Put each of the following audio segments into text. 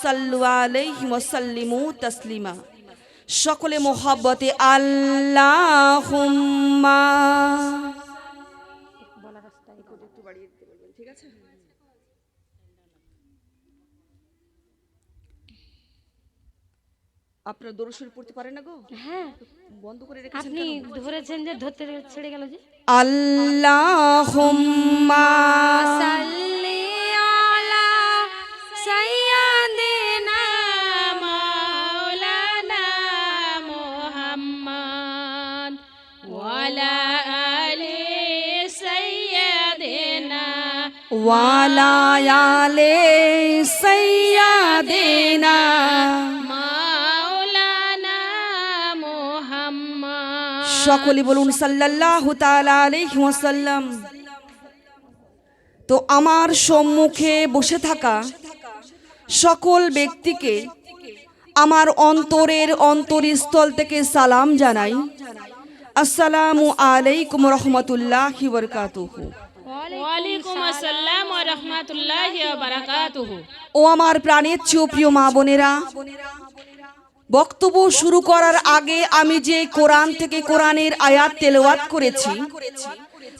সাল্লু আলাইহি ওয়া সাল্লিমু তাসলিমা। সকলে মোহাব্বতে আল্লাহুম্মা। ঠিক আছে। আপনারা দরুদ শরীফ পড়তে পারেন না গো? হ্যাঁ, বন্ধ করে রেখেছেন আপনি কেন? ধরেছেন যে ধরতে ছেড়ে গেল যে। আল্লাহুম্মা সাল্লি আলা সাইয়্যিদিনা মাওলানা মুহাম্মদ ওয়া আলা আলি সাইয়্যিদিনা ওয়ালা আলে সাইয়্যিদিনা মাওলানা মুহাম্মদ। সকলে বলুন সাল্লাল্লাহু তাআলা আলাইহি ওয়াসাল্লাম। তো আমার সম্মুখে বসে থাকা সকল ব্যক্তিকে আমার অন্তরের অন্তরস্থল থেকে সালাম জানাই। আসসালামু আলাইকুম রাহমাতুল্লাহি ওয়া বারাকাতুহু। ওয়ালাইকুম আসসালাম ওয়া রাহমাতুল্লাহি ওয়া বারাকাতুহু। ও আমার প্রাণের চেয়ে প্রিয় মা বোনেরা, বক্তব্য শুরু করার আগে আমি যে কোরআন থেকে কোরআনের আয়াত তেলাওয়াত করেছি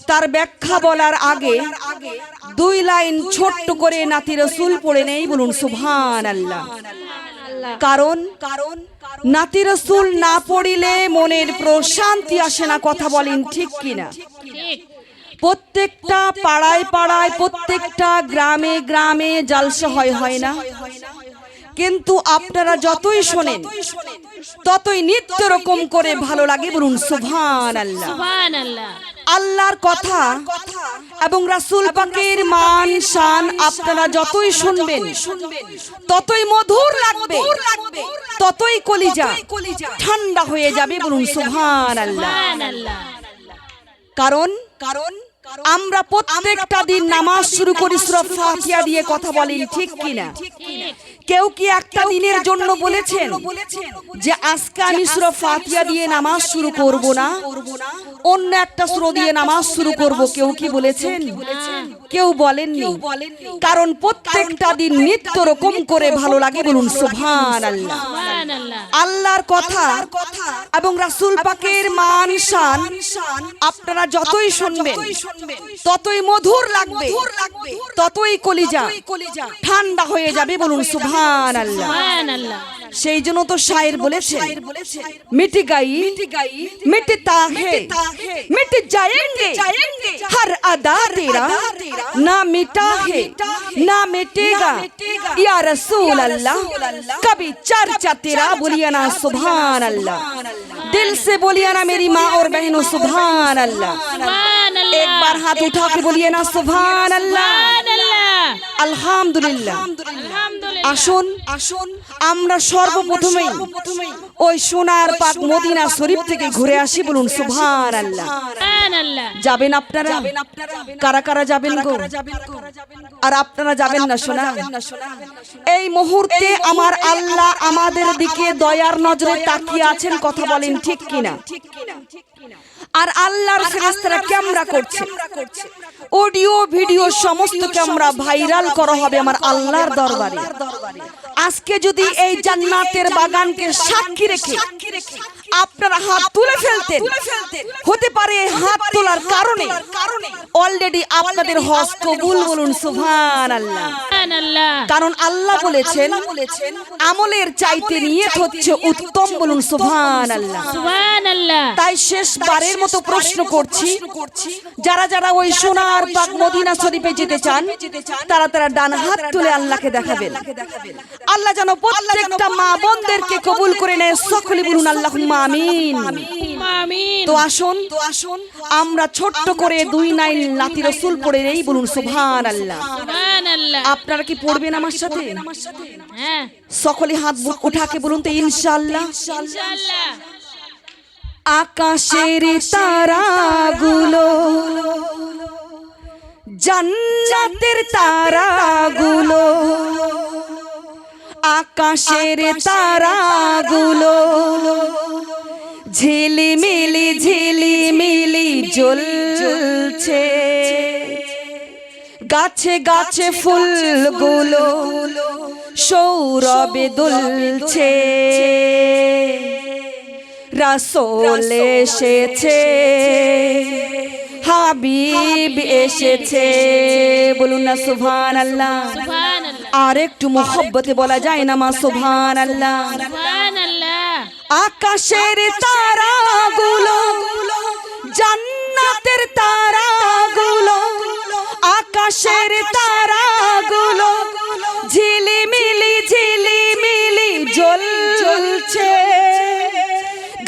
তার ব্যাখ্যা বলার আগে দুই লাইন ছোট্ট করে নাতি রাসূল পড়ে নেই, বলুন সুবহানাল্লাহ। কারণ নাতি রাসূল না পড়িলে মনের প্রশান্তি আসে না, কথা বলেন ঠিক কিনা? ঠিক। প্রত্যেকটা পাড়ায় পাড়ায় প্রত্যেকটা গ্রামে গ্রামে জালসা হয় না? কিন্তু আপনারা যতই শোনেন ততই নিত্য রকম করে ভালো লাগে, বলুন সুবহানাল্লাহ। সুবহানাল্লাহ। আল্লাহর কথা এবং রাসূল পাকের মান শান আপনারা যতই শুনবেন ততই মধুর লাগবে, ততই কলিজা ঠান্ডা হয়ে যাবে, বলুন সুবহানাল্লাহ। সুবহানাল্লাহ। কারণ আমরা প্রত্যেকটা দিন নামাজ শুরু করি সূরা ফাতিহা দিয়ে, কথা বলেন ঠিক কিনা? কেউ কি একটা দিনের জন্য বলেছেন যে আজকে আমি সূরা ফাতিহা দিয়ে নামাজ শুরু করব না, অন্য একটা সূরা দিয়ে নামাজ শুরু করব? কেউ কি বলেছেন? কেউ বলেননি। কারণ প্রত্যেকটা দিন নিত্য রকম করে ভালো লাগে, বলুন সুবহানাল্লাহ। সুবহানাল্লাহ। আল্লাহর কথা এবং রাসূল পাকের মান শান আপনারা যতই শুনবেন ততই মধুর লাগবে, ততই কলিজা ঠান্ডা হয়ে যাবে, বলুন সুবহানাল্লাহ। সুবহানাল্লাহ। সেই জন্য তো শায়ের বলেছে, মিট গাই মিটতা হে মিট जाएंगे हर अदा तेरा ना मिटा है ना मिटेगा या रसूल अल्लाह कभी चर्चा तेरा। बोलिए ना सुभान अल्लाह, दिल से बोलिए ना मेरी माँ और बहनों सुभान अल्लाह। सुबहानल्लाह। एक बार हाथ उठा के बोलिए ना सुभान अल्लाह। সুবহানাল্লাহ। আলহামদুলিল্লাহ। আলহামদুলিল্লাহ। আসুন আমরা সর্বপ্রথমেই ওই সোনার পাক মদিনা শরীফ থেকে ঘুরে আসি, বলুন সুবহানাল্লাহ। সুবহানাল্লাহ। যাবেন আপনারা? কারা কারা যাবেন গো? আর আপনারা যাবেন না শোনা? এই মুহূর্তে আমার আল্লাহ আমাদের দিকে দয়ার নজরে তাকিয়ে আছেন, কথা বলেন ঠিক কিনা? আর আল্লাহর ফেরেশতারা ক্যামেরা করছে, অডিও ভিডিও সমস্ত ক্যামেরা ভাইরাল করা হবে আমার আল্লাহর দরবারে। আজকে যদি এই জান্নাতের বাগানকে সাক্ষী রেখে আপনারা হাত তুলে ফেলতেন, হতে পারে হাত তোলার কারণে অলরেডি আপনাদের হজ কবুল, বলুন সুবহানাল্লাহ। সুবহানাল্লাহ। কারণ আল্লাহ বলেছেন আমলের চাইতে নিয়ত হচ্ছে উত্তম, বলুন সুবহানাল্লাহ। সুবহানাল্লাহ। তাই শেষবারের মতো প্রশ্ন করছি, যারা যারা ওই সোনার পাক মদিনা শরীফে যেতে চান তারা ডান হাত তুলে আল্লাহকে দেখাবেন। আল্লাহ যেন প্রত্যেকটা মা বোনদেরকে কবুল করে নেয়, সকলে বলুন আল্লাহুম্মা আমিন। আমিন। তো আসুন আমরা ছোট্ট করে দুই লাইন নাতি রাসূল পড়ে নেই, বলুন সুবহানাল্লাহ। সুবহানাল্লাহ। আপনারা কি পড়বেন আমার সাথে? হ্যাঁ, সকলে হাত উঠাকে বলুন তো ইনশাআল্লাহ। ইনশাআল্লাহ। আকাশের তারাগুলো জান্নাতের তারাগুলো, আকাশের তারাগুলো ঝিলিমিলি ঝিলিমিলি জ্বলছে, গাছে গাছে ফুলগুলো সৌরভে দুলছে, রাসূল এসেছে, হাবিব এসেছে। বলুন না সুবহানাল্লাহ। সুবহানাল্লাহ। আর একটু মোহব্বতে বলা যায় না মা সুবহানাল্লাহ। সুবহানাল্লাহ। আকাশের তারাগুলো, জান্নাতের তারাগুলো, আকাশের তারাগুলো ঝিলিমিলি ঝিলিমিলি জ্বলছে,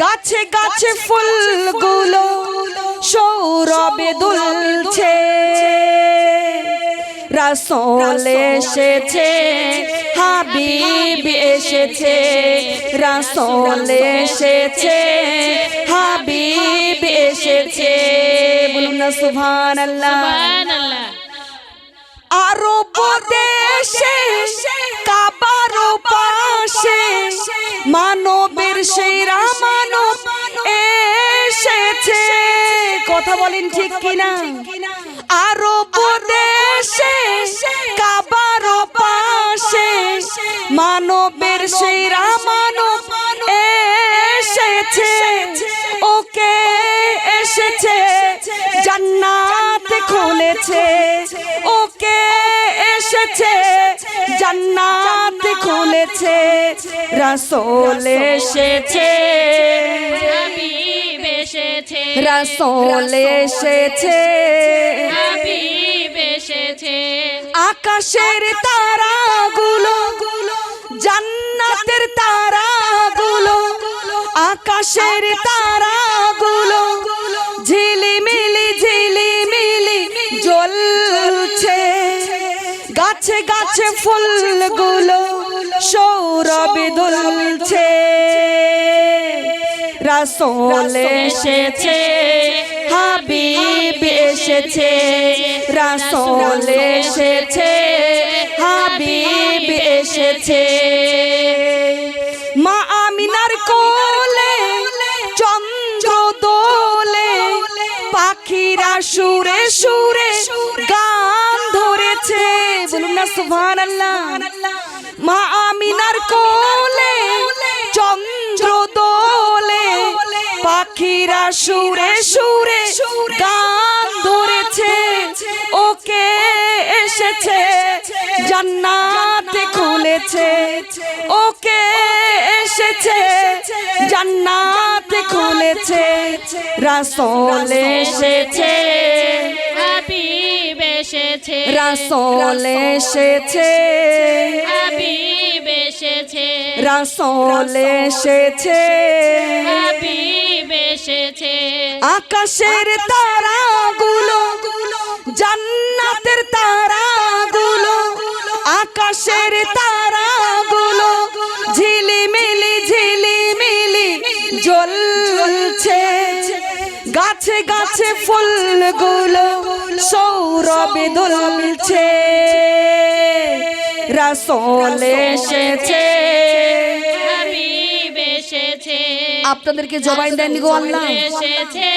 গাছে গাছে ফুলগুলো সৌরভে দুলছে, রাসূল এসেছে, হাবিব এসেছে, রাসূল এসেছে, হাবিব এসেছে। বলুন না সুবহানাল্লাহ। সুবহানাল্লাহ। আরব দেশে কাবার পাশে মানবের সেরা মানব এসেছে। কথা বলেন ঠিক কিনা? আরব দেশে কাবার পাশে মানবের সেরা মানব এসেছে, ওকে এসেছে, জান্নাত খুলেছে, ওকে এসেছে, জান্নাত খুলেছে, রাসূল এসেছে, হাবিব এসেছে, রাসূল এসেছে, হাবিব এসেছে। আকাশের তারাগুলো, জান্নাতের তারাগুলো, আকাশের তারাগুলো ঝিলিমিলি ঝিলিমিলি জ্বলছে, গাছে গাছে ফুলগুলো সৌরভে দুলছে, রাসূল এসেছে, হাবিব এসেছে, রাসূল এসেছে, হাবিব এসেছে। মা আমিনার কোলে চন্দ্র দোলে, পাখিরা সুরে সুরে গান ধরেছে। বলুন না সুবহানাল্লাহ। মা আমিনার কোলে চন্দ্র দোলে, পাখিরা সুরে সুরে গান ধরেছে, ওকে এসেছে, জান্নাত খুলেছে, ওকে এসেছে, জান্নাত খুলেছে, রাসূল এসেছে, হাবিব এসেছে, রাসূল এসেছে, হাবিব এসেছে, রাসূল এসেছে, হাবিব এসেছে। আকাশের তারাগুলো, জান্নাতের তারাগুলো, আকাশের তারাগুলো ঝিলিমিলি ঝিলিমিলি জ্বলছে, গাছে গাছে ফুলগুলো সৌরভে দুলছে, রাসূল এসেছে, হাবিব এসেছে। আপনাদেরকে জবান দেননি গো আল্লাহ? এসেছে,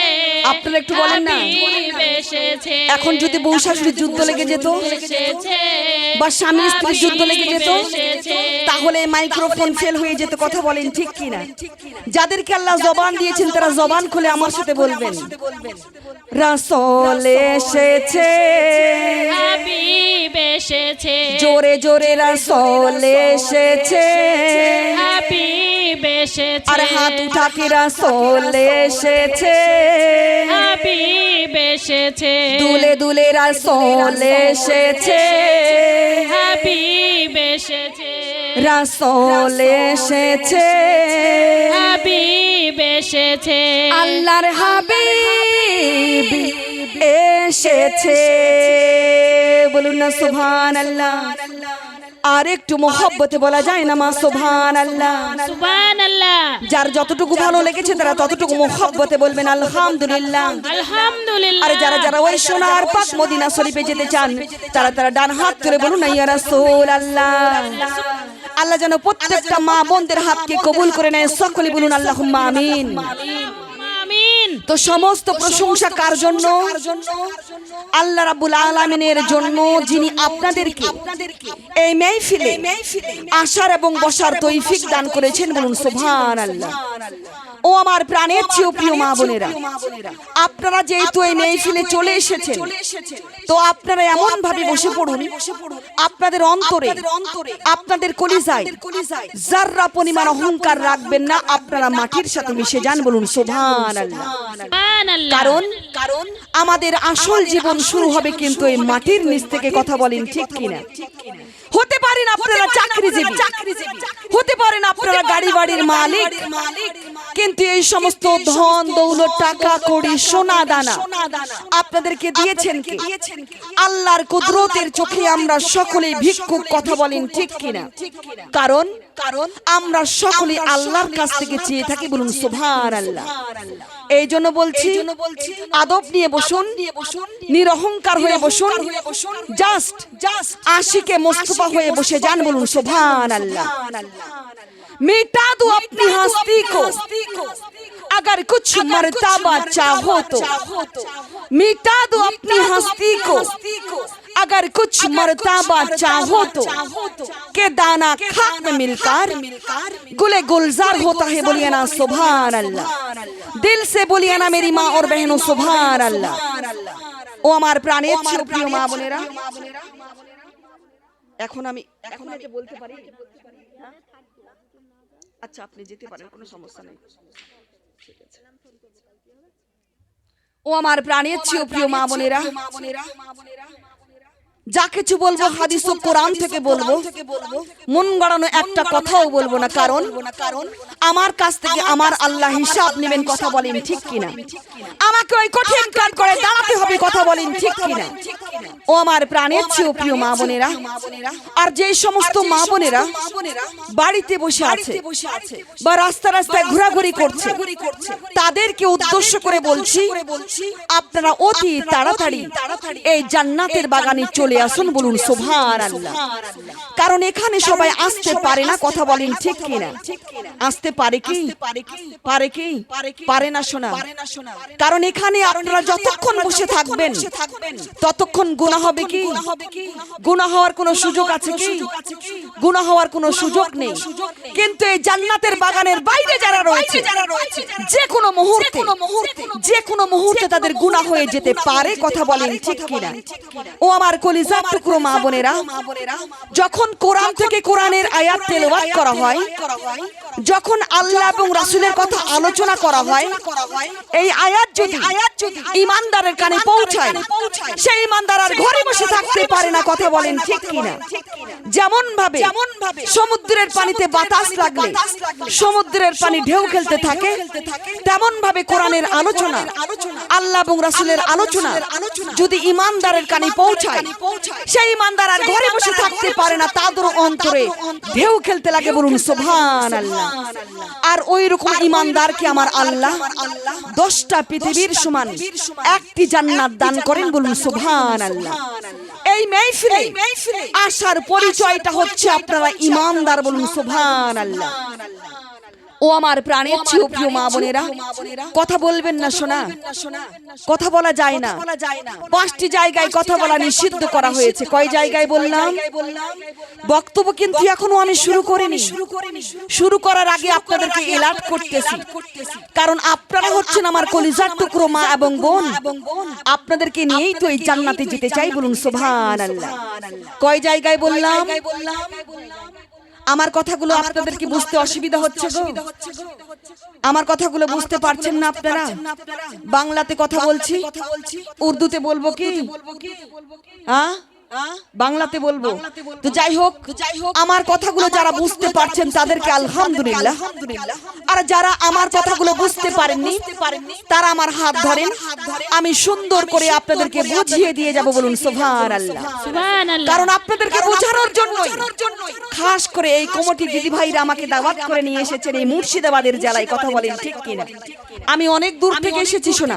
আপনারা একটু বলেন না। হাবিব এসেছে, এখন যদি বউ শাশুড়ির যুদ্ধ লেগে যেত, এসেছে, বা স্বামী স্ত্রীর যুদ্ধ লেগে যেত, এসেছে, তাহলে মাইক্রোফোন ফেল হয়ে যেত। কথা বলেন ঠিক কিনা? যাদেরকে আল্লাহ জবান দিয়েছেন তারা জবান খুলে আমার সাথে বলবেন, রাসূল এসেছে, হাবিব এসেছে, জোরে জোরে রাসূল এসেছে, হাবিব এসেছে, আর হাত উঠাকে রাসূল এসেছে, হাবিব এসেছে, দুলে দুলে রাসূল এসেছে, হাবিব এসেছে, রাসূল এসেছে, হাবিব এসেছে, আল্লাহর হাবিব এসেছে। বলুন না সুবহানাল্লাহ। আর একটু মোহব্বতে বলা যায় না মা সুবহানাল্লাহ। সুবহানাল্লাহ। যার যতটুকু ভালো লেগেছে তারা ততটুকু মোহব্বতে বলবেন আলহামদুলিল্লাহ। আলহামদুলিল্লাহ। আর যারা যারা ওই সোনার পাক মদিনা শরীফে যেতে চান তারা তারা ডান হাত তুলে বলুন ইয়া রাসূলুল্লাহ। আল্লাহ যেন প্রত্যেকটা মা বোনদের হাতকে কবুল করে নেয়। সকলে বলুন আল্লাহুম্মা আমিন। আমিন। তো সমস্ত প্রশংসা কার জন্য? আল্লাহ রাব্বুল আলামিনের জন্য, যিনি আপনাদেরকে এই মেহফিলে আসার এবং বসার তৌফিক দান করেছেন। বলুন সুবহানাল্লাহ। ও আমার প্রাণের চেয়ে প্রিয় মা বোনেরা, আপনারা যেহেতু এই মেহফিলে চলে এসেছেন, তো আপনারা এমন ভাবে বসে পড়ুন, আপনাদের অন্তরে, আপনাদের কলিজায় যাররা পরিমাণ অহংকার রাখবেন না, আপনারা মাটির সাথে মিশে যান। বলুন সুবহানাল্লাহ। কারণ আমাদের আসল জীবন শুরু হবে কিন্তু এই মাটির নিচ থেকে। কথা বলেন ঠিক কিনা? হতে পারেন আপনারা চাকরিজীবী, হতে পারেন আপনারা গাড়ি বাড়ির মালিক, কিন্তু এই সমস্ত ধন দৌলত, টাকা কড়ি, সোনা দানা আপনাদেরকে দিয়েছেন কে? আল্লাহর কুদরতের চোখে আমরা সকলেই ভিক্ষুক। কথা বলেন ঠিক কিনা? কারণ আমরা সকলে আল্লাহর কাছ থেকে চেয়ে থাকি। বলুন সুবহানাল্লাহ। এই জন্য বলছি, আদব নিয়ে বসুন, নিরহংকার হয়ে বসুন, জাস্ট আশিকে মুস্তাফা হয়ে বসে যান। বলুন সুবহানাল্লাহ। मिटा दो अपनी हस्ती को अगर कुछ मर्तबा चाहो तो, मिटा दो अपनी हस्ती को अगर कुछ मर्तबा चाहो तो, के दाना खाक में मिलकर गुले गुलजार होता है। बोलिए ना सुभान अल्लाह। दिल से बोलिए ना मेरी माँ और बहनों सुभान अल्लाह। ও আমার প্রাণের প্রিয় মা বোনেরা, এখন আমি এটা বলতে পারি? আচ্ছা, আপনি যেতে পারেন, কোনো সমস্যা নেই। ও আমার প্রাণের প্রিয় মা বোনেরা, যা কিছু বলবো হাদিস ও কোরআন থেকে বলবো, মন গড়ানো একটা কথাও বলবো না। কারণ আমার কাছ থেকে আমার আল্লাহ হিসাব নেবেন। কথা বলেন ঠিক কিনা? আমাকে ওই কঠিন কাজ করে দাঁড়াতে হবে। কথা বলেন ঠিক কিনা? ও আমার প্রাণের প্রিয় মা বোনেরা, আর যে সমস্ত মা বোনেরা বাড়িতে বসে আছে বা রাস্তায় ঘোরাঘুরি করছে, তাদেরকে উদ্দেশ্য করে বলছি, আপনারা অতি তাড়াতাড়ি এই জান্নাতের বাগানে চলে আসুন। বলুন সুবহানাল্লাহ। কারণ এখানে সবাই আসতে পারে না। কথা বলেন ঠিক কিনা? আসতে পারে কি? পারে না শোনা। কারণ এখানে আপনারা যতক্ষণ বসে থাকবেন ততক্ষণ গুনাহ হবে কি? গুনাহ হওয়ার কোনো সুযোগ আছে কি? গুনাহ হওয়ার কোনো সুযোগ নেই। কিন্তু এই জান্নাতের বাগানের বাইরে যারা রয়েছে, যে কোনো মুহূর্তে তাদের গুনাহ হয়ে যেতে পারে। কথা বলেন ঠিক কিনা? ও আমার কলিজার টুকরো মা বোনেরা, যখন কোরআন থেকে কোরআনের আয়াত তেলাওয়াত করা হয়, যখন আল্লাহ এবং রাসূলের কথা আলোচনা করা হয়, এই আয়াত যদি ঈমানদারের কানে পৌঁছায়, সেই ঈমানদার আর ঘরে বসে থাকতে পারে না। কথা বলেন ঠিক কিনা? যেমন ভাবে সমুদ্রের পানিতে বাতাস লাগলে সমুদ্রের পানি ঢেউ খেলতে থাকে, তেমন ভাবে কোরআনের আলোচনা, আল্লাহ এবং রাসূলের আলোচনা যদি ঈমানদারের কানে পৌঁছায়, সেই ঈমানদার আর ঘরে বসে থাকতে পারে না, তাদের অন্তরে ঢেউ খেলতে লাগে। বলুন সুবহানাল্লাহ। আর ওই রকম ঈমানদারকে আমার আল্লাহ 10টা পৃথিবীর সমান একটি জান্নাত দান করেন। বলুন সুবহানাল্লাহ। এই মেহফিলে আসার পরিচয়টা হচ্ছে আপনারা ঈমানদার। বলুন সুবহানাল্লাহ। ও আমার প্রাণের প্রিয় মা বোনেরা, কথা বলবেন না শোনা, কথা বলা যায় না। 5টি জায়গায় কথা বলা নিষিদ্ধ করা হয়েছে। কয় জায়গায় বললাম? বক্তব্য কিন্তু এখনো আমি শুরু করিনি। শুরু করার আগে আপনাদেরকে এলার্ট করতেছি, কারণ আপনারা হচ্ছেন আমার কলিজার টুকরো মা এবং বোন। আপনাদেরকে নিয়েই তো এই জান্নাতে যেতে চাই। বলুন সুবহানাল্লাহ। কয় জায়গায় বললাম? আমার কথাগুলো আপনাদের কি বুঝতে অসুবিধা হচ্ছে গো? আমার কথাগুলো বুঝতে পারছেন না আপনারা? বাংলাতে কথা বলছি, উর্দুতে বলবো কি? হ্যাঁ, বাংলাতে বলবো। তো যাই হোক, আমার কথাগুলো যারা বুঝতে পারছেন তাদেরকে আলহামদুলিল্লাহ, আর যারা আমার কথাগুলো বুঝতে পারেননি তারা আমার হাত ধরেন, আমি সুন্দর করে আপনাদেরকে বুঝিয়ে দিয়ে যাব। বলুন সুবহানাল্লাহ। কারণ আপনাদেরকে বোঝানোর জন্য খাস করে এই কমিটি দিদি ভাইরা আমাকে দাওয়াত করে নিয়ে এসেছেন এই মুর্শিদাবাদের জেলায়। কথা বলেন ঠিক কিনা? আমি অনেক দূর থেকে এসেছি শোনা,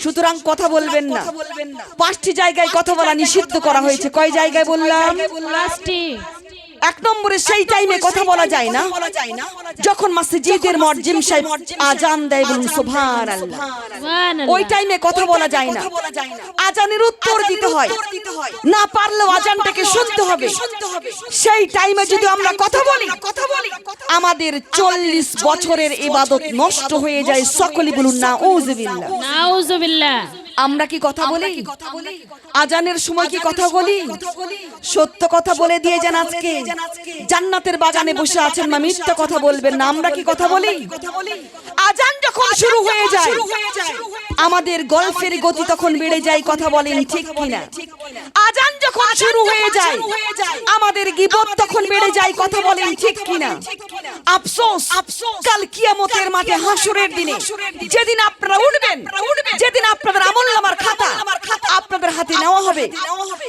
সুতরাং কথা বলবেন না। 5টি জায়গায় কথা বলা নিষিদ্ধ করা হয়েছে। কয় জায়গায় বললাম? এক নম্বরে সেই টাইমে কথা বলা যায় না যখন মসজিদের মুয়াজ্জিন সাহেব আজান দেয়, বলুন সুবহানাল্লাহ। ওই টাইমে কথা বলা যায় না, আজানের উত্তর দিতে হয়, না পারলেও আজানটাকে শুনতে হবে। সেই টাইমে যদি আমরা কথা বলি আমাদের 40 বছরের ইবাদত নষ্ট হয়ে যায়। সকলে বলুন নাউযুবিল্লাহ। নাউযুবিল্লাহ। আমরা কি কথা বলি? আজানের সময় কি কথা বলি? সত্য কথা বলে দিয়ে যান। আজকে জান্নাতের বাগানে বসে আছেন মা, মিথ্যা কথা বলবেন না। আমরা কি কথা বলি? আজান যখন শুরু হয়ে যায় আমাদের গল্পের গতি তখন বেড়ে যায়। কথা বলেন ঠিক কিনা? আজান যখন শুরু হয়ে যায় আমাদের গীবত তখন বেড়ে যায়। কথা বলেন ঠিক কিনা? আফসোস, কাল কিয়ামতের মাঠে হাসরের দিনে যেদিন আপনারা উঠবেন, যেদিন আপনাদের আমলনামার খাতা আপনাদের হাতে নেওয়া হবে,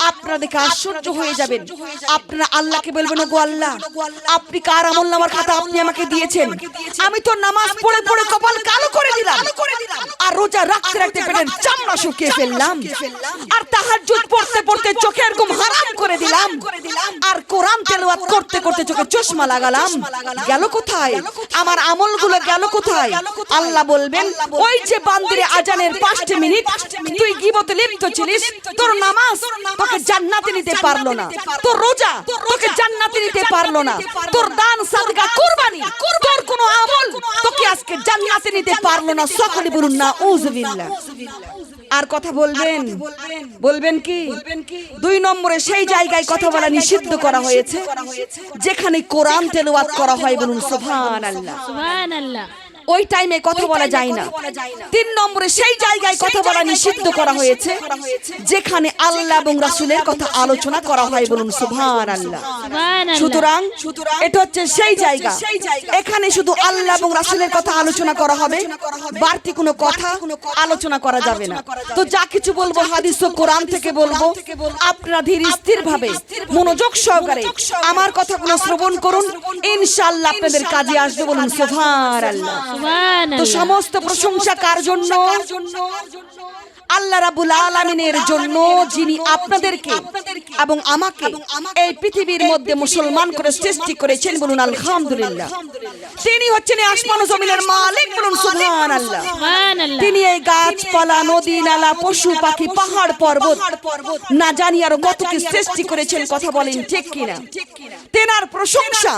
আপনারা দেখে আশ্চর্য হয়ে যাবেন। আপনারা আল্লাহকে বলবেন, ওগো আল্লাহ, আপনি কার আমলনামার খাতা আপনি আমাকে দিয়েছেন? আমি তো নামাজ পড়ে পড়ে কপাল কালো করে দিলাম, আর রোজা রাখতে রাখতে পেটের চামড়া শুকিয়ে ফেললাম, আর তাহাজ্জুদ পড়তে পড়তে চোখের ঘুম হারাম করে দিলাম, আর কোরআন তেলাওয়াত করতে করতে চোখে চশমা লাগালাম। গেল কোথায় আমার আমলগুলো? গেল কোথায়? আল্লাহ বলবেন, ওই যে বান্দিরে আজানের 5 মিনিট তুই গীবতে লিপ্ত ছিলিস, তোর নামাজ তোকে জান্নাতে নিতে পারলো না, তোর রোজা তোকে জান্নাতে নিতে পারলো না, তোর দান সাদকা কুরবানি তোর কোনো আমল তোকে আজকে জান্নাতে নিতে পারলো না। সকলে বলুন নাউযুবিল্লাহ। আর কথা বলবেন? বলবেন কি? 2 নম্বরে সেই জায়গায় কথা বলা নিষিদ্ধ করা হয়েছে যেখানে কোরআন তেলাওয়াত করা হয়। বলুন সুবহানাল্লাহ। সুবহানাল্লাহ। ওই টাইমে কথা বলা যায় না। 3 নম্বরে সেই জায়গায় কথা বলা নিষিদ্ধ করা হয়েছে যেখানে আল্লাহ এবং রাসূলের কথা আলোচনা করা হয়। বলুন সুবহানাল্লাহ। সুতরাং এটা হচ্ছে সেই জায়গা, এখানে শুধু আল্লাহ এবং রাসূলের কথা আলোচনা করা হবে, বাড়তি কোনো কথা আলোচনা করা যাবে না। তো যা কিছু বলবো হাদিস ও কোরআন থেকে বলবো, আপনারা ধীর স্থির ভাবে মনোযোগ সহকারে আমার কথাগুলো শ্রবণ করুন, ইনশাআল্লাহ আপনাদের কাজে আসবে। বলুন সুবহানাল্লাহ। তো সমস্ত প্রশংসা কার জন্য? আল্লাহ রাব্বুল আলামিনের জন্য, যিনি আপনাদেরকে এবং আমাকে এই পৃথিবীর মধ্যে মুসলমান করে সৃষ্টি করেছেন। বলুন আলহামদুলিল্লাহ। তিনি হচ্ছেন আসমান ও জমিনের মালিক। বলুন সুবহানাল্লাহ। তিনি এই গাছপালা, নদী নালা, পশু পাখি, পাহাড় পর্বত না জানি আরো কত কি সৃষ্টি করেছেন। কথা বলেন ঠিক কিনা? তেনার প্রশংসা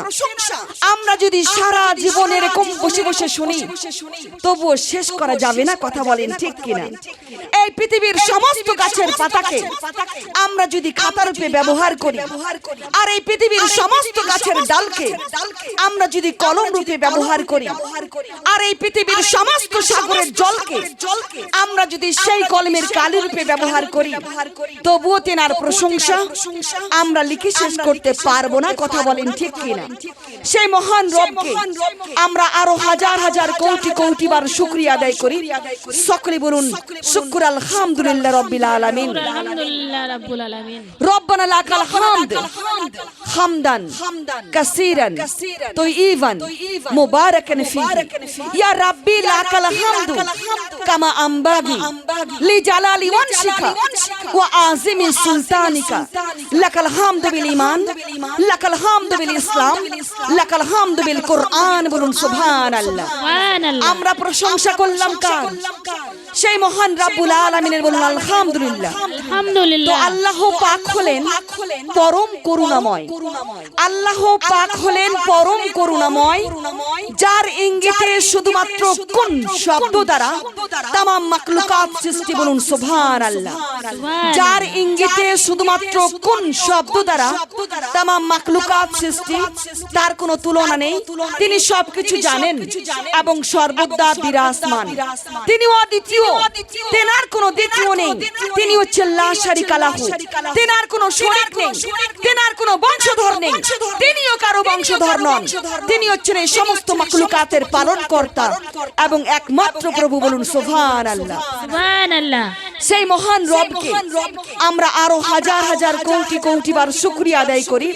আমরা যদি সারা জীবন এরকম বসে বসে শুনি তবুও শেষ করা যাবে না। কথা বলেন ঠিক কিনা? এই পৃথিবীর সমস্ত গাছের পাতাকে আমরা যদি খাতা রূপে ব্যবহার করি, আর এই পৃথিবীর সমস্ত গাছের ডালকে আমরা যদি কলম রূপে ব্যবহার করি, আর এই পৃথিবীর সমস্ত সাগরের জলকে আমরা যদি সেই কলমের কালি রূপে ব্যবহার করি, তবুও তেনার প্রশংসা আমরা লিখে শেষ করতে পারবো না। কথা বলেন ঠিক কিনা? সেই মহান রবকে আমরা আরো হাজার হাজার কোটি কোটি বার শুকরিয়া আদায় করি। সকলে বলুন শুকর আলহামদুলিল্লাহ রাব্বিল আলামিন। আলহামদুলিল্লাহ রাব্বুল আলামিন। রব্বানা লাকাল হামদ হামদান কাসীরান তাইয়িবান মুবারাকান ফীহি। ইয়া রাব্বি লাকাল হামদু কামা আমবাগি লি জালালি ওয়ানশিকা ওয়া আযিমি সুলতানিকা। লাকাল হামদু বিল ঈমান, লাকাল হামদু বিল ইসলাম, লাকাল হামদু বিল কুরআন। বলুন সুবহানাল্লাহ। আমরা প্রশংসা করলাম কার? সেই মহান রাব্বুল আলামিনের। বলুন আলহামদুলিল্লাহ। আলহামদুলিল্লাহ। তো আল্লাহ পাক হলেন পরম করুণাময়। আল্লাহ পাক হলেন পরম করুণাময়, যার ইঙ্গিতে শুধুমাত্র কোন শব্দ দ্বারা তামাম মাখলুকাত সৃষ্টি। বলুন সুবহানাল্লাহ। যার ইঙ্গিতে শুধুমাত্র কোন শব্দ দ্বারা তামাম মাখলুকাত সৃষ্টি, তার কোনো তুলনা নেই। তিনি সবকিছু জানেন এবং সর্বদা বিরাজমান। তিনি অদ্বিতীয়, তেনার কোনো দ্বিতীয় নেই। তিনি হচ্ছেন লা শারিকা লাহু, তেনার কোনো শরীক নেই, তেনার কোনো বংশধর নেই, তিনিও কারো বংশধর নন। তিনি হচ্ছেন এই সমস্ত মাখলুকাতের পালনকর্তা এবং একমাত্র প্রভু। বলুন সুবহানাল্লাহ। সুবহানাল্লাহ। সেই মহান রবকে আমরা আরো হাজার হাজার কোটি কোটি বার শুকরিয়া আদায় করি,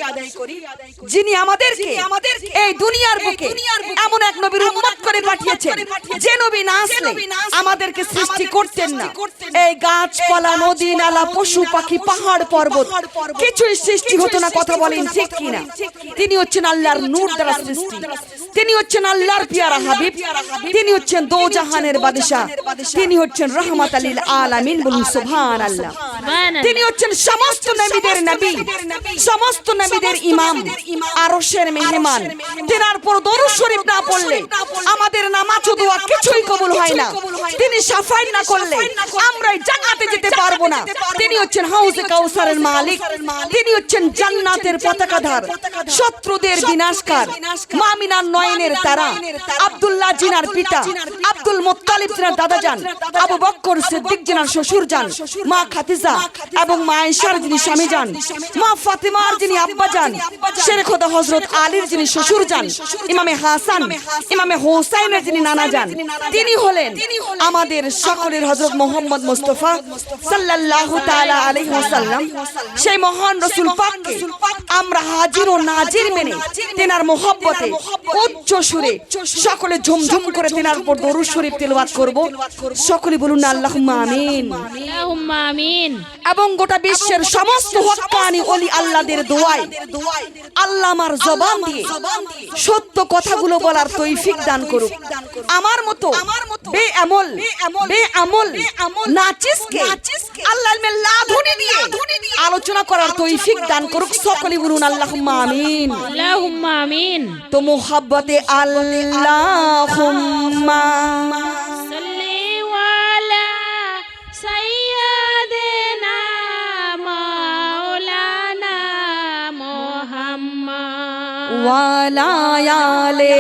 যিনি আমাদেরকে এই দুনিয়ার বুকে এমন এক নবীর উম্মত করে করে পাঠিয়েছেন যে নবী না আসলে আমাদেরকে সৃষ্টি করতেন না। এই গাছপালা, নদী, নালা, পশু পাখি, পাহাড় পর্বত কিছুই সৃষ্টি হতো না। কথা বলেন ঠিক কিনা? তিনি হচ্ছেন আল্লাহর নূর দ্বারা সৃষ্টি। তিনি হচ্ছেন আল্লাহর পিয়ারা হাবিব। তিনি হচ্ছেন দোজাহানের বাদশা। তিনি হচ্ছেন রহমাত লিল আলামিন। বলুন সুবহানাল্লাহ। তিনি হচ্ছেন সমস্ত নবীদের নবী, সমস্ত নবীদের ইমাম, আরশের মেহমান। তিনার পর দরুদ শরীফ না পড়লে আমাদের নামাজ ও দোয়া কিছুই কবুল হয় না। তিনি শাফায়াত না করলে আমরা জান্নাতে যেতে পারবো না। তিনি হচ্ছেন হাউজে কাউসারের মালিক। তিনি হচ্ছেন জান্নাতের পতাকাধার, শত্রুদের বিনাশকার, মামিনার নয়নের তারা, আব্দুল্লাহ জিনার পিতা, আব্দুল মুত্তালিব জিনার দাদাজান, আবু বকর সিদ্দিক জিনার শ্বশুর জান, মা খাদিজা এবং মা আয়েশার যিনি স্বামী জান, মা ফাতিমার যিনি আব্বা জান, শেরে খোদা হযরত আলীর যিনি শ্বশুর জান, ইমামে হাসান, ইমামে হোসাইনের যিনি নানা জান, তিনি হলেন আমাদের সকলের হযরত মুহাম্মদ মুস্তাফা সাল্লাল্লাহু তাআলা আলাইহি ওয়াসাল্লাম। সেই মহান রাসূল পাককে আমরা হাজির ও নাজির মেনে তেনার মহব্বতে উচ্চ সুরে সকলে ঝুমঝুম করে তেনার উপর দরুদ শরীফ তেলাওয়াত করব। সকলে বলুন আল্লাহুম্মা আমিন। আল্লাহুম্মা আমিন। এবং গোটা বিশ্বের সমস্ত হক্কানি ওলি আল্লাহদের দোয়ায় আল্লাহ আমার জবান দিয়ে সত্য কথাগুলো বলার তৌফিক দান করুক। আমার মতো বেআমল নাচিসকে আল্লাহ ইলমে লাদুনি দিয়ে আলোচনা করার তৌফিক দান করুক। সকলে বলুন আল্লাহুম্মা আমিন। আল্লাহুম্মা আমিন। তো মুহাব্বতে আল্লাহুম্মা সাল্লি ওয়ালা সাইয়্যিদিনা মাওলানা মুহাম্মদ ওয়ালা আলে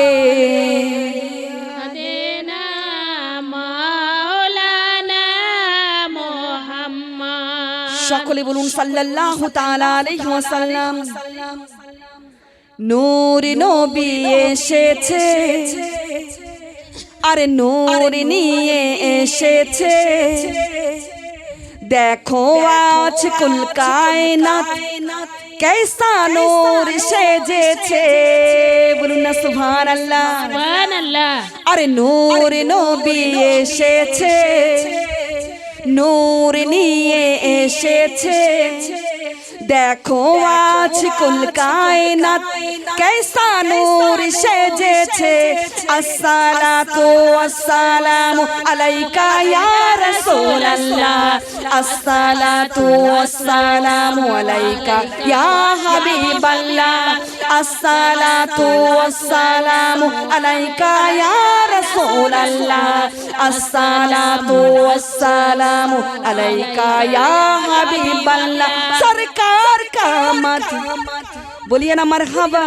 সাইয়্যিদিনা মাওলানা মুহাম্মদ। সকলে বলুন সাল্লাল্লাহু তাআলা আলাইহি ওয়াসাল্লাম। নূর নবী এসেছে, আরে নূর নিয়ে এসেছে, দেখো আজ কুল কায়নাত कैसा नूर সেজেছে। বলুন না সুবহানাল্লাহ। সুবহানাল্লাহ। আরে নূর নবী এসেছে, নূর নিয়ে এসেছে, দেখো আজ কুল কায়নাত कैसा নূর সেজেছে। আসসালাতু ওয়াসসালামু আলাইকা ইয়া রাসূলুল্লাহ, আসসালাতু ওয়াসসালামু আলাইকা ইয়া হাবিবাল্লাহ, আসসালাতু ওয়াসসালামু আলাইকা ইয়া রাসূলুল্লাহ, আসসালাতু ওয়াসসালামু আলাইকা ইয়া হাবিবাল্লাহ। सरकार का मत बोलिए ना मरहबा,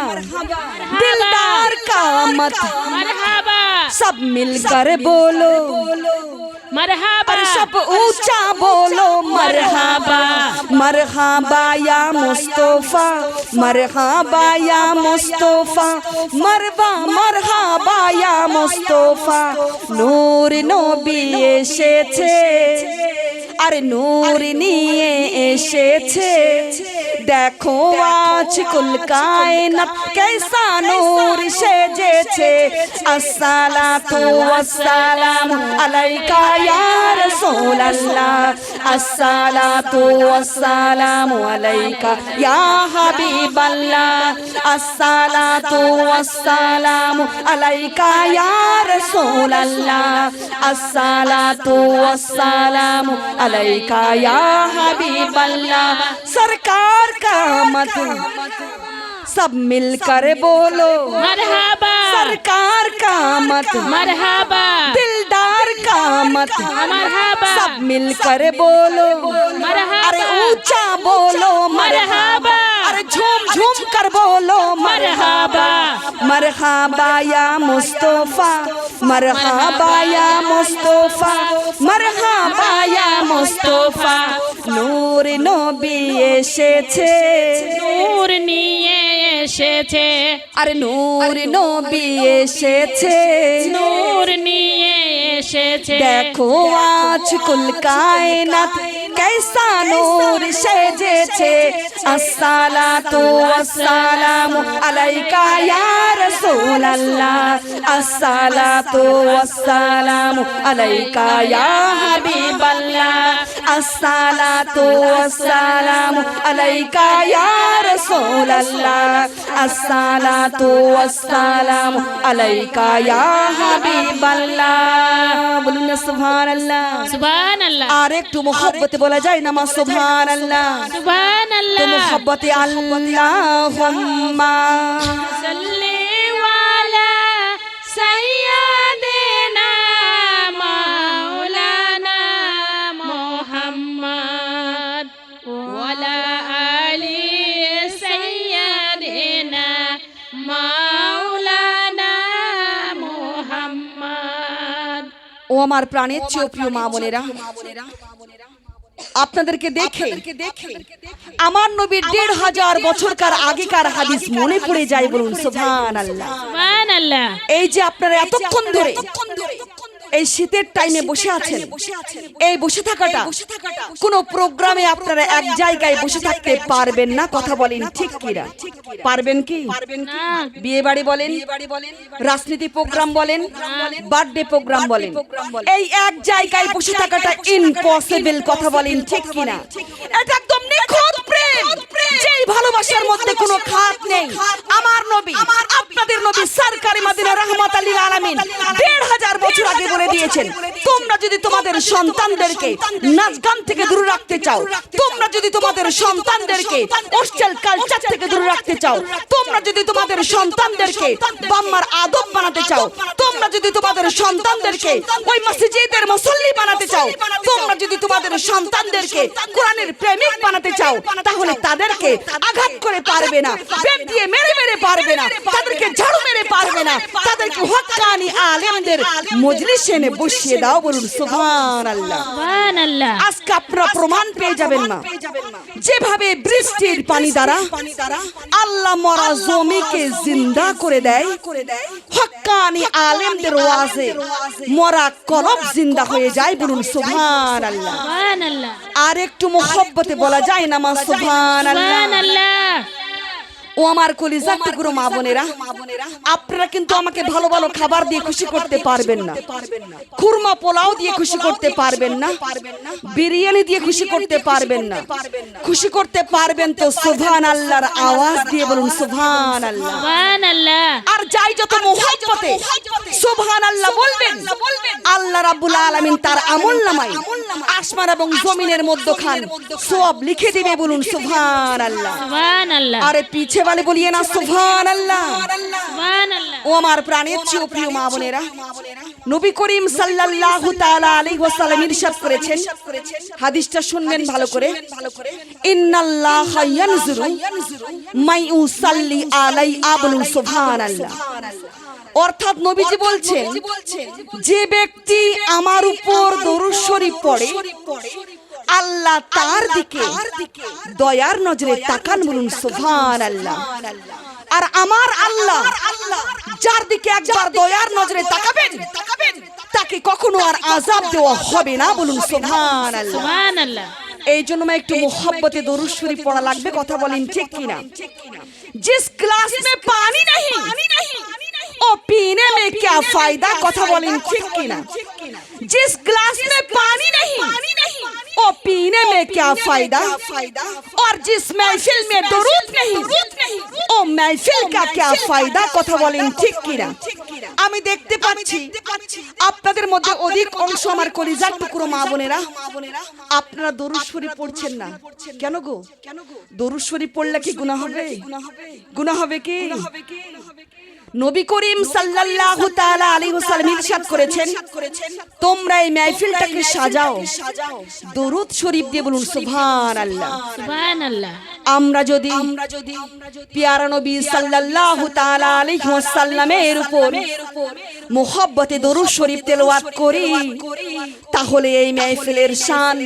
दिलदार का मत मरहबा, सब मिलकर बोलो मरहबा, और सब ऊंचा बोलो मरहबा, मरहबा या मुस्तफा, मरहबा या मुस्तफा, मरबा मरहबा या मुस्तफा। नूर नबी এসেছে, আরে নূর নিয়ে এসেছে, দেখো আজ কুল কায়নাত कैसा নূর সেজেছে। আসসালাতু ওয়াসসালামু আলাইকা ইয়া রাসূলুল্লাহ, আসসালাতু ওয়াসসালামু আলাইকা ইয়া হাবিবাল্লাহ, আসসালাতু ওয়াসসালামু আলাইকা ইয়া রাসূলুল্লাহ, আসসালাতু ওয়াসসালামু আলাইকা ইয়া হাবিবাল্লাহ। सरकार का मत सब मिलकर बोलो मरहबा, सरकार का मत मरहबा, दिलदार का मत मरहबा, सब मिलकर बोलो मरहबा, अरे ऊंचा बोलो मरहबा, अरे झूम झूम कर बोलो मरहबा, मरहबा या मुस्तफा, मरहबा या मुस्तफा, मरहबा या मुस्तफा। नूर नबी এসেছে, নূর নিয়ে এসেছে, আরে নূর নবী এসেছে, নূর নিয়ে এসেছে, দেখো আজ কুল কায়নাত कैसा নূর সেজেছে। আসসালাতু ওয়াসসালামু আলাইকা ইয়া রাসূল রাসূলাল্লাহ আসসালাতু ওয়াসসালামু আলাইকা ইয়া হাবিবাল্লাহ আসসালাতু ওয়াসসালামু আলাইকা ইয়া রাসূলাল্লাহ আসসালাতু ওয়াসসালামু আলাইকা ইয়া হাবিবাল্লাহ বলুন না সুবহানাল্লাহ সুবহানাল্লাহ। আর একটু মোহব্বতে বলা যায় না মা সুবহানাল্লাহ সুবহানাল্লাহ। তো মোহব্বতে আল্লাহুম্মা সাল্লি ওয়ালা সাইয়্যিদিনা মাওলানা মুহাম্মদ ওয়ালা আলি সাইয়্যিদিনা মাওলানা মুহাম্মদ। ও আমার প্রাণের চেয়ে প্রিয় মা বোনেরা, আপনাদেরকে দেখে আমার নবীর ১৫০০ বছরকার আগেকার হাদিস মনে পড়ে যায়। বলুন সুবহানাল্লাহ। সুবহানাল্লাহ। এই যে আপনারা এতক্ষণ ধরে এই শীতের টাইমে বসে আছেন, এই বসে থাকাটা কোন প্রোগ্রামে আপনারা এক জায়গায় বসে থাকতে পারবেন না। কথা বলেন ঠিক কিনা? পারবেন কি? বিয়ে বাড়ি বলেন, রাজনীতি প্রোগ্রাম বলেন, বার্থডে প্রোগ্রাম বলেন, এই এক জায়গায় বসে থাকাটা ইম্পসিবল। কথা বলেন ঠিক কিনা? এটা একদম নিখুঁত প্রেম, যেই ভালোবাসার মধ্যে কোনো খাত নেই। আমার নবী, আপনাদের নবী সরকারি মদিনা রাহমাতাল লিল আলামিন ১৫০০ বছর আগে বলে দিয়েছেন, তোমরা যদি তোমাদের সন্তানদেরকে নাচ গান থেকে দূরে রাখতে চাও, তোমরা যদি তোমাদের সন্তানদেরকে অশ্লীল কালচার থেকে দূরে রাখতে চাও, তোমরা যদি তোমাদের সন্তানদেরকে বাম্মার আদব বানাতে চাও, তোমরা যদি তোমাদের সন্তানদেরকে ওই মসজিদের মুসল্লি বানাতে চাও, তোমরা যদি তোমাদের সন্তানদেরকে কোরআনের প্রেমিক বানাতে চাও, তাহলে তাদেরকে আঘাত করে পারবে না, বেত দিয়ে মেরে মেরে পারবে না, তাদেরকে ঝাড়ু মেরে পারবে না, তাদেরকে হক্কানি আলেমদের মজলিসে এনে বসিয়ে দাও। বলুন সুবহানাল্লাহ। সুবহানাল্লাহ। আজকে আপনারা প্রমাণ পেয়ে যাবেন না, যেভাবে বৃষ্টির পানি দ্বারা আল্লাহ মরা জমিকে জিন্দা করে দেয়, হক্কানি আলেমদের ওয়াজে মরা কলব জিন্দা হয়ে যায়। বলুন সুবহানাল্লাহ। সুবহানাল্লাহ। আর একটু মোহব্বতে বলা যায় না মা সুবহানাল্লাহ। সুবহানাল্লাহ। ও আমার কলিজার টুকরো মা বোনেরা, আপনারা কিন্তু আমাকে ভালো ভালো খাবার দিয়ে খুশি করতে পারবেন না, খুরমা পোলাও দিয়ে খুশি করতে পারবেন না, বিরিয়ানি দিয়ে খুশি করতে পারবেন না। খুশি করতে পারবেন তো সুবহানাল্লাহর আওয়াজ দিয়ে। বলুন সুবহানাল্লাহ। সুবহানাল্লাহ। আর যাই যত মোহব্বতে সুবহানাল্লাহ বলবেন, আল্লাহ রাব্বুল আলামিন তার আমলনামায় আসমান এবং জমিনের মধ্যখান সব লিখে দিবে। বলুন সুবহানাল্লাহ। সুবহানাল্লাহ। আরে পিছে वाले বলিয়ে না সুবহানাল্লাহ। সুবহানাল্লাহ। ও আমার প্রাণের চেয়ে প্রিয় মা বোনেরা, নবী করিম সাল্লাল্লাহু তাআলা আলাইহি ওয়াসাল্লাম ইরশাদ করেছেন, হাদিসটা শুনবেন ভালো করে, ইন্নাল্লাহা ইয়ানজুরু মাই ইউসাল্লি আলাইহি। বলুন সুবহানাল্লাহ। অর্থাৎ নবীজি বলছেন, যে ব্যক্তি আমার উপর দরুদ শরীফ পড়ে, আল্লাহ তার দিকে দয়ার নজরে তাকান। বলুন সুবহানাল্লাহ। আর আমার আল্লাহ যার দিকে একবার দয়ার নজরে তাকাবেন, তাকে কখনো আর আযাব দেওয়া হবে না। বলুন সুবহানাল্লাহ। সুবহানাল্লাহ। এই জন্য একটু মোহব্বতে দরুদ শরীফ পড়া লাগবে। কথা বলেন ঠিক কিনা? जिस ग्लास में पानी नहीं ओ पीने में क्या फायदा? কথা বলেন ঠিক কিনা? जिस ग्लास में पानी नहीं ओ पीने में क्या फायदा? और जिस महफिल में दरूद नहीं ओ महफिल का क्या फायदा? কথা বলেন ঠিক কিনা? আমি দেখতে পাচ্ছি আপনাদের মধ্যে অধিক অংশ আমার কলিজার টুকরো মা বোনেরা, আপনারা দরুদ শরীফ পড়ছেন না। কেন গো? দরুদ শরীফ পড়লে কি গুনাহ হবে? গুনাহ হবে কি? নবী করিম সাল্লাল্লাহু তাআলা আলাইহি ওয়াসাল্লাম ইরশাদ করেছেন, তোমরা এই মাহফিলটাকে সাজাও দরুদ শরীফ দিয়ে। বলুন সুবহানাল্লাহ। সুবহানাল্লাহ। আমরা যদি প্যারা নবী সাল্লাল্লাহু তাআলা আলাইহি ওয়াসাল্লামের উপর মোহব্বতে দরুদ শরীফ তেলাওয়াত করি, তাহলে এই মাহফিলের শান,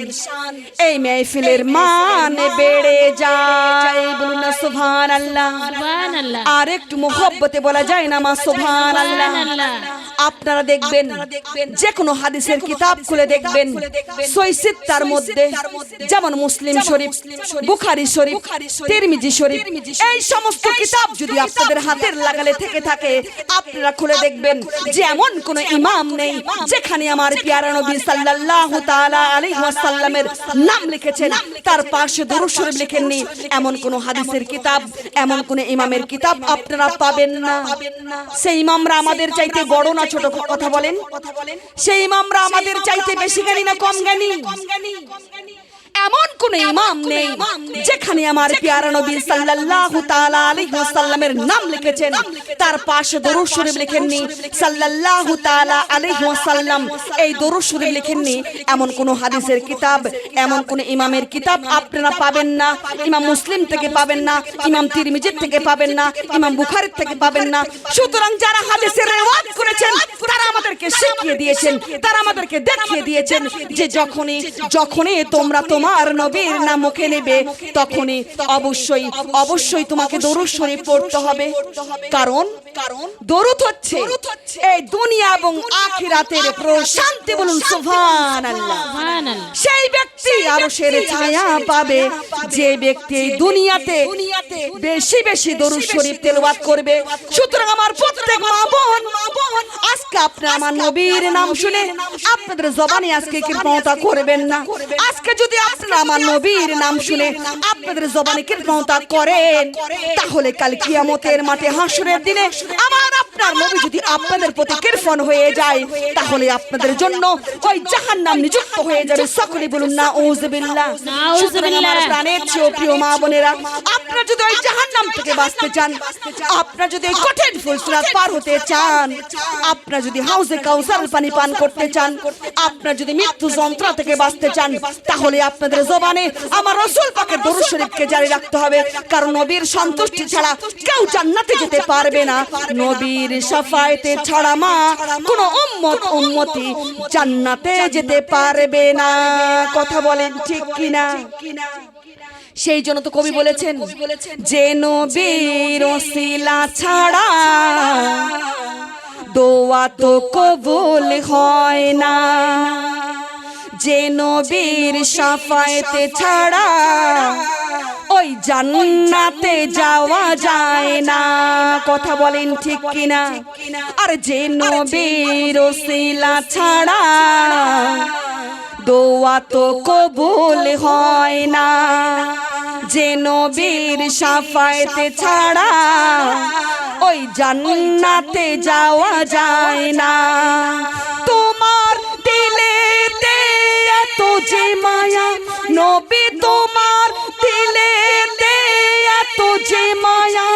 এই মাহফিলের মান বেড়ে যায়। বলুন না সুবহানাল্লাহ। সুবহানাল্লাহ। আর একটু মোহব্বতে বলা যায় না মা সুবহানাল্লাহ। সুবহানাল্লাহ। আপনারা দেখবেন যে কোনো হাদিসের কিতাব খুলে দেখবেন সহিহ সিত্তার মধ্যে যেমন মুসলিম শরীফ, বুখারী শরীফ, তিরমিজি শরীফ, এই সমস্ত কিতাব যদি আপনাদের হাতের লাগালে থেকে থাকে আপনারা খুলে দেখবেন যে এমন কোন ইমাম নেই যেখানে আমার প্যারা নবী সাল্লাল্লাহু তাআলা আলাইহি ওয়াসাল্লামের নাম লিখেছেন তার পাশে দরুদ শরীফ লিখেননি। এমন কোন হাদিসের কিতাব, এমন কোন ইমামের কিতাব আপনারা পাবেন না। সেই ইমামরা আমাদের চাইতে বড় না ছোট, কথা বলেন? সেই ইমামরা আমাদের চাইতে বেশি জ্ঞানী না কম জ্ঞানী? এমন কোন ইমাম নেই যেখানে আমার প্যারা নবী সাল্লাল্লাহু তাআলা আলাইহি ওয়াসাল্লামের নাম লিখেছেন তার পাশে দরুদ শরীফ লিখেননি সাল্লাল্লাহু তাআলা আলাইহি ওয়াসাল্লাম, এই দরুদ শরীফ লিখেননি। এমন কোন হাদিসের কিতাব, এমন কোন ইমামের কিতাব আপনারা পাবেন না। ইমাম মুসলিম থেকে পাবেন না, ইমাম তিরমিজি থেকে পাবেন না, ইমাম বুখারী থেকে পাবেন না। সুতরাং যারা হাদিসের রিওয়ায়াত করেছেন তারা আমাদেরকে শিখিয়ে দিয়েছেন, তারা আমাদেরকে দেখিয়ে দিয়েছেন যে যখনই তোমরা তোমার নবীর নাম মুখে নেবে তখনই অবশ্যই তোমাকে দরুদ শরীফ পড়তে হবে। কারণ দরুদ হচ্ছে এই দুনিয়া এবং আখিরাতের প্রশান্তি। বলুন সুবহানাল্লাহ। সেই ব্যক্তি আরশের ছায়া পাবে যে ব্যক্তি এই দুনিয়াতে বেশি বেশি দরুদ শরীফ তেলাওয়াত করবে। সুতরাং আমার প্রত্যেক মা বোন, আজকে আপনারা আমার নবীর নাম শুনে আপনাদের জবানে আজকে কৃপণতা করবেন না। আজকে যদি আপনারা আমার নবীর নাম শুনে আপনাদের জবানে কৃপণতা করেন তাহলে কাল কিয়ামতের মাঠে হাসরের দিনে আমার আপনার নবী যদি আপনাদের প্রতি কৃপণ হয়ে যায় তাহলে আপনাদের জন্য ওই জাহান্নাম নিযুক্ত হয়ে যাবে। সকলে বলুন নাউযুবিল্লাহ। নাউযুবিল্লাহ। আমার প্রাণের চেয়ে প্রিয় মা বোনেরা, আপনারা যদি ওই জাহান্নাম থেকে বাঁচতে চান, আপনারা যদি এই কঠিন ফুলসিরাত পার হতে চান, আপনারা যদি হাউজে কাউসার পানি পান করতে চান, আপনারা যদি মৃত্যু যন্ত্রণা থেকে বাঁচতে চান তাহলে আপনাদের জবানে আমার রাসূল পাকের দরুদ শরীফকে জারি রাখতে হবে। কারণ নবীর সন্তুষ্টি ছাড়া কেউ জান্নাতে যেতে পারবে না। নবীর শাফায়েতে ছাড়া মা কোন উম্মতি জান্নাতে যেতে পারবে না। কথা বলেন ঠিক কিনা? সেই জন্য তো কবি বলেছেন যে নবীর ওসিলা ছাড়া দোয়া তো কবুল হয় না, যে নবীর শাফায়েতে ছাড়া ওই জান্নাতে যাওয়া যায় না। কথা বলেন ঠিক কিনা? আর যে নবীর ওসিলা ছাড়া দোয়া তো কবুল হয় না, যে নবীর শাফায়েতে ছাড়া ওই জান্নাতে যাওয়া যায় না। তোমার দিলেতে এত যে মায়া নবী, তোমার দিলেতে এত যে মায়া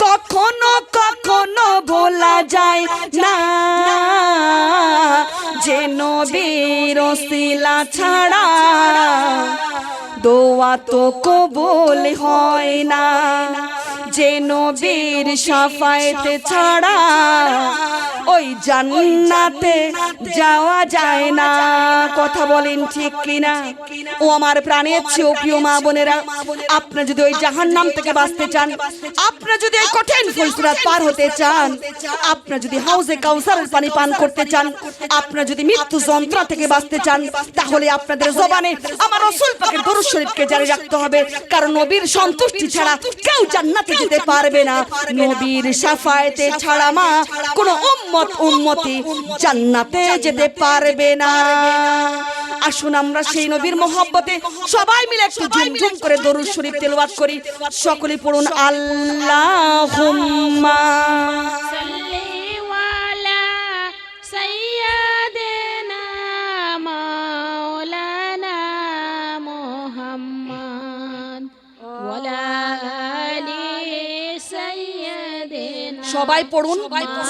কখনো কখনো ভোলা যায় না, যে নবীর ওসিলা ছাড়া দোয়া তো কবুল হয় না, যে নবীর শাফায়েতে ছাড়া ওই জান্নাতে যাওয়া যায় না। কথা বলেন ঠিক কিনা? ও আমার প্রাণের চেয়ে প্রিয় মা বোনেরা, আপনারা যদি ওই জাহান্নাম থেকে বাঁচতে চান, আপনারা যদি এই কঠিন ফুলসিরাত পার হতে চান, আপনারা যদি হাউজে কাউসারের পানি পান করতে চান, আপনারা যদি মৃত্যু যন্ত্রণা থেকে বাঁচতে চান তাহলে আপনাদের জবানে আমার রাসূল পাকের দরুদ শরীফকে জারি রাখতে হবে। কারণ নবীর সন্তুষ্টি ছাড়া কেউ জান্নাতে যেতে পারবে না। নবীর শাফায়েতে ছাড়া মা কোন উম্মতি জান্নাতে যেতে পারবে না। আসুন আমরা সেই নবীর মহব্বতে সবাই মিলে একটু ঝুমঝুম করে দরুদ শরীফ তেলাওয়াত করি। সকলে পড়ুন আল্লাহুম্মা সাল্লি ওয়ালা সাইয়্যিদিনা মাওলানা মুহাম্মদ ওয়ালা আলি সাইয়্যিদিনা। সবাই পড়ুন,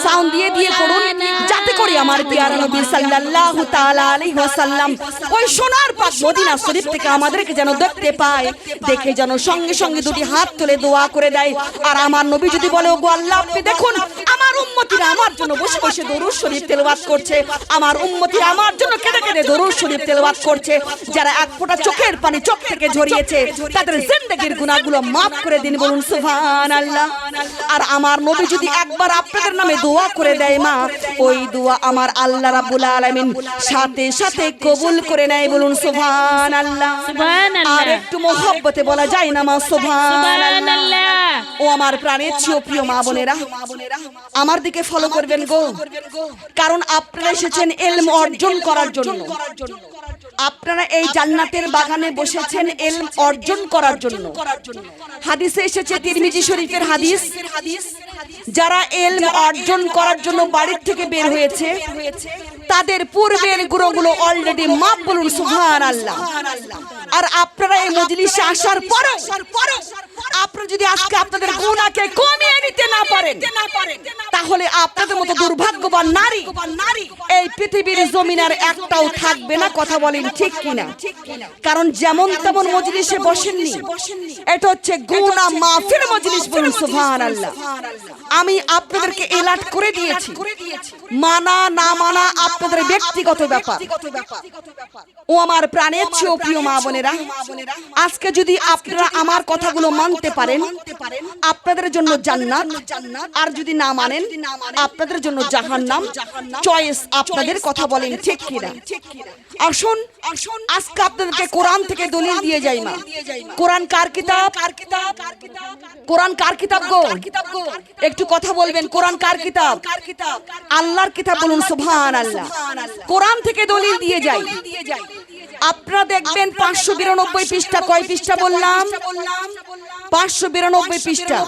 সাউন্ড দিয়ে দিয়ে পড়ুন, যাতে করে আমার প্যারা নবী সাল্লাল্লাহু তাআলা আলাইহি ওয়াসাল্লাম ওই সোনার পাক মদিনা শরীফ থেকে আমাদেরকে যেন দেখতে পায়, দেখে যেন সঙ্গে সঙ্গে দুটি হাত তুলে দোয়া করে দেয়। আর আমার নবী যদি বলে ওগো আল্লাহ আপনি দেখুন আমার উম্মতিরা আমার আমার জন্য বসে বসে দরুদ শরীফ তেলাওয়াত করছে, আমার উম্মতি আমার জন্য কেঁদে কেঁদে দরুদ শরীফ তেলাওয়াত করছে। যারা এক ফোঁটা চোখের পানি চোখ থেকে ঝরিয়েছে তাদের জিন্দেগির গুনাহগুলো মাফ করে দিন, বলুন সুবহানাল্লাহ। আর আমার নবী যদি একবার আপনাদের নামে দোয়া করে দেয় মা, ওই দোয়া আমার আল্লাহ রাব্বুল আলামিন সাথে সাথে কবুল করে নেয়, বলুন সুবহানাল্লাহ। সুবহানাল্লাহ। আর একটু মহব্বতে বলা যায় না মা সুবহানাল্লাহ। সুবহানাল্লাহ। ও আমার প্রাণের চেয়ে প্রিয় মা বোনেরা, আমার দিকে ফলো করবেন গো, কারণ আপনারা এসেছেন ইলম অর্জন করার জন্য। আপনারা এই জান্নাতের বাগানে বসেছেন ইলম অর্জন করার জন্য। হাদিসে এসেছে, তিরমিজি শরীফের হাদিস, যারা ইলম অর্জন করার জন্য বাড়ির থেকে বের হয়েছে তাদের পূর্বের গুনাহগুলো অলরেডি মাফ, বলুন সুবহানাল্লাহ। আর আপনারা এই মজলিসে আসার পরে আপনারা যদি আজকে আপনাদের গুনাহকে কমিয়ে নিতে না পারেন, তাহলে আপনাদের মতো দুর্ভাগ্যবান নারী এই পৃথিবীর জমিনের একটাও থাকবে না। কথা বলেন ঠিক কিনা? কারণ যেমন তেমন মজলিসে বসেননি, এটা হচ্ছে গুনাহ মাফের মজলিস, বলুন সুবহানাল্লাহ। আমি আপনাদেরকে এলার্ট করে দিয়েছি, মানা না মানা আপনাদের ব্যক্তিগত ব্যাপার। ও আমার প্রাণের চেয়ে প্রিয় মা বোনেরা, আজকে যদি আপনারা আমার কথাগুলো মানতে পারেন আপনাদের জন্য জান্নাত, আর যদি না মানেন আপনাদের জন্য জাহান্নাম। চয়েস আপনাদের। কথা বলেন ঠিক কিনা? আসুন আজকে আপনাদেরকে কোরআন থেকে দলিল দিয়ে যাই মা। কোরআন কার কিতাব? কোরআন কার কিতাব গো? একটু কথা বলবেন। কোরআন কার কিতাব? আল্লাহর কিতাব, বলুন সুবহানাল্লাহ। কোরআন থেকে দলিল দিয়ে যাই। আপনারা দেখবেন 592 পৃষ্ঠা। কয় পৃষ্ঠা বললাম? 592 পৃষ্ঠা।